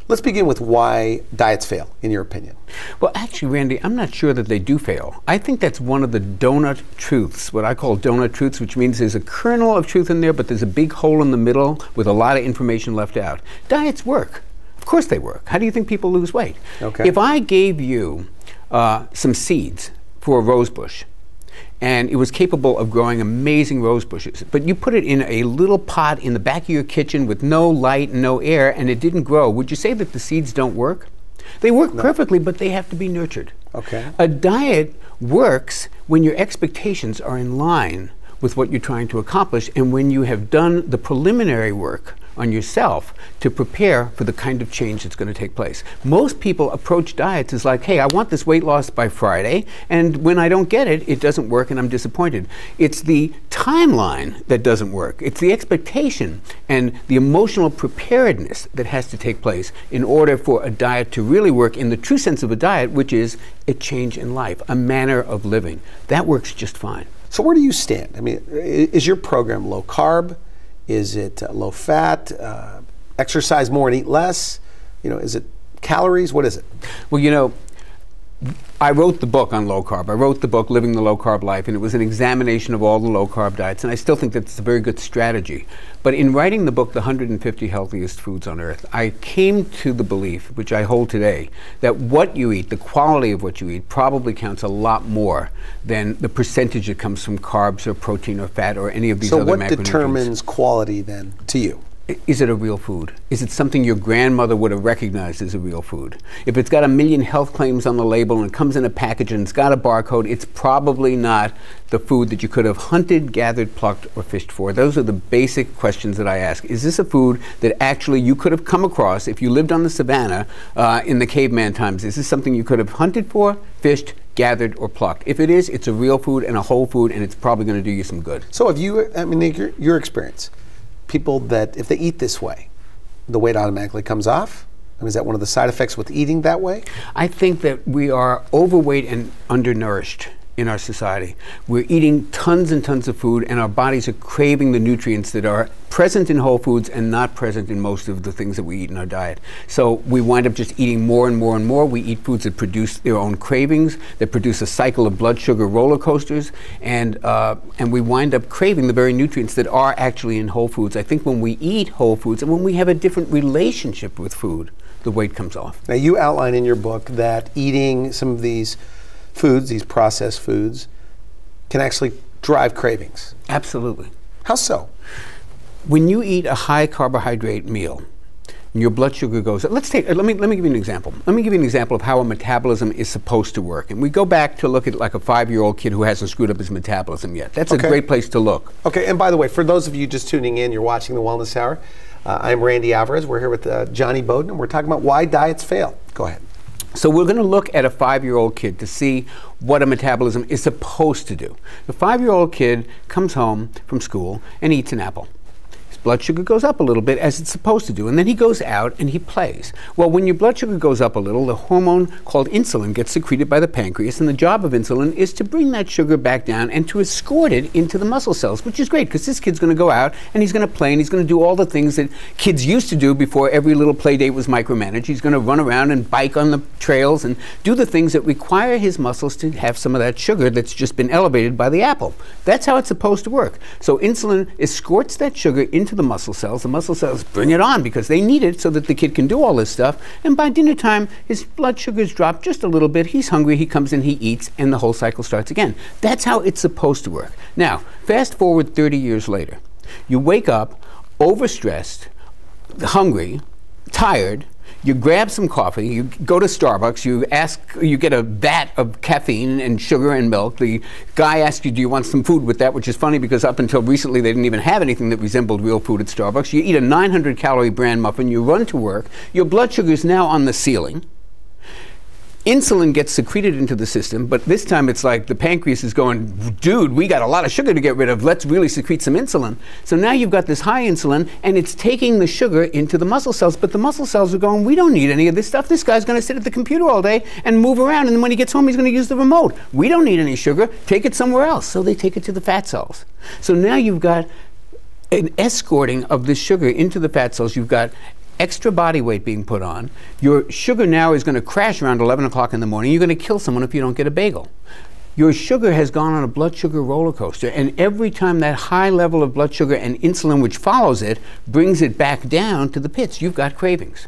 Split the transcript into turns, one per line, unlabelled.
Let's begin with why diets fail, in your opinion.
Well, actually, Randy, I'm not sure that they do fail. I think that's one of the donut truths, what I call donut truths, which means there's a kernel of truth in there, but there's a big hole in the middle with a lot of information left out. Diets work. Of course they work. How do you think people lose weight?
Okay.
If I gave you some seeds for a rose bush, and it was capable of growing amazing rose bushes, but you put it in a little pot in the back of your kitchen with no light and no air, and it didn't grow, would you say that the seeds don't work? They work perfectly, but they have to be nurtured.
Okay.
A diet works when your expectations are in line with what you're trying to accomplish, and when you have done the preliminary work on yourself to prepare for the kind of change that's going to take place. Most people approach diets as like, hey, I want this weight loss by Friday, and when I don't get it, it doesn't work and I'm disappointed. It's the timeline that doesn't work. It's the expectation and the emotional preparedness that has to take place in order for a diet to really work in the true sense of a diet, which is a change in life, a manner of living. That works just fine.
So where do you stand? I mean, is your program low carb? Is it low fat? Exercise more and eat less? You know, is it calories? What is it?
Well, you know, I wrote the book on low carb. I wrote the book, Living the Low Carb Life, and it was an examination of all the low carb diets, and I still think that's a very good strategy. But in writing the book, The 150 Healthiest Foods on Earth, I came to the belief, which I hold today, that what you eat, the quality of what you eat, probably counts a lot more than the percentage that comes from carbs or protein or fat or any of these other macronutrients.
So what determines quality then to you?
Is it a real food? Is it something your grandmother would have recognized as a real food? If it's got 1 million health claims on the label and it comes in a package and it's got a barcode, it's probably not the food that you could have hunted, gathered, plucked, or fished for. Those are the basic questions that I ask. Is this a food that actually you could have come across if you lived on the savannah in the caveman times? Is this something you could have hunted for, fished, gathered, or plucked? If it is, it's a real food and a whole food, and it's probably going to do you some good.
So have you, I mean, your experience, people that if they eat this way, the weight automatically comes off? I mean, is that one of the side effects with eating that way?
I think that we are overweight and undernourished in our society. We're eating tons and tons of food, and our bodies are craving the nutrients that are present in whole foods and not present in most of the things that we eat in our diet. So we wind up just eating more and more and more. We eat foods that produce their own cravings, that produce a cycle of blood sugar roller coasters, and we wind up craving the very nutrients that are actually in whole foods. I think when we eat whole foods and when we have a different relationship with food, the weight comes off.
Now, you outline in your book that eating some of these foods, these processed foods, can actually drive cravings.
Absolutely.
How so?
When you eat a high carbohydrate meal, and your blood sugar goes up. Let me give you an example. Let me give you an example of how a metabolism is supposed to work. And we go back to look at like a 5-year-old kid who hasn't screwed up his metabolism yet. That's a great place to look.
Okay, and by the way, for those of you just tuning in, you're watching The Wellness Hour. I'm Randy Alvarez. We're here with Jonny Bowden, and we're talking about why diets fail. Go ahead.
So we're going to look at a 5-year-old kid to see what a metabolism is supposed to do. The 5-year-old kid comes home from school and eats an apple. His blood sugar goes up a little bit, as it's supposed to do, and then he goes out and he plays. Well, when your blood sugar goes up a little, the hormone called insulin gets secreted by the pancreas, and the job of insulin is to bring that sugar back down and to escort it into the muscle cells, which is great because this kid's going to go out and he's going to play and he's going to do all the things that kids used to do before every little play date was micromanaged. He's going to run around and bike on the trails and do the things that require his muscles to have some of that sugar that's just been elevated by the apple. That's how it's supposed to work. So insulin escorts that sugar into the muscle cells. The muscle cells bring it on because they need it so that the kid can do all this stuff. And by dinner time, his blood sugars drop just a little bit. He's hungry. He comes in, he eats, and the whole cycle starts again. That's how it's supposed to work. Now, fast forward 30 years later. You wake up overstressed, hungry, tired. You grab some coffee, you go to Starbucks, you get a vat of caffeine and sugar and milk. The guy asks you, do you want some food with that? Which is funny because up until recently they didn't even have anything that resembled real food at Starbucks. You eat a 900-calorie bran muffin, you run to work, your blood sugar is now on the ceiling. Insulin gets secreted into the system, but this time it's like the pancreas is going, dude, we got a lot of sugar to get rid of. Let's really secrete some insulin. So now you've got this high insulin, and it's taking the sugar into the muscle cells, but the muscle cells are going, we don't need any of this stuff. This guy's going to sit at the computer all day and move around, and then when he gets home, he's going to use the remote. We don't need any sugar. Take it somewhere else. So they take it to the fat cells. So now you've got an escorting of this sugar into the fat cells. You've got extra body weight being put on. Your sugar now is going to crash around 11 o'clock in the morning. You're going to kill someone if you don't get a bagel. Your sugar has gone on a blood sugar roller coaster, and every time that high level of blood sugar and insulin which follows it brings it back down to the pits, you've got cravings.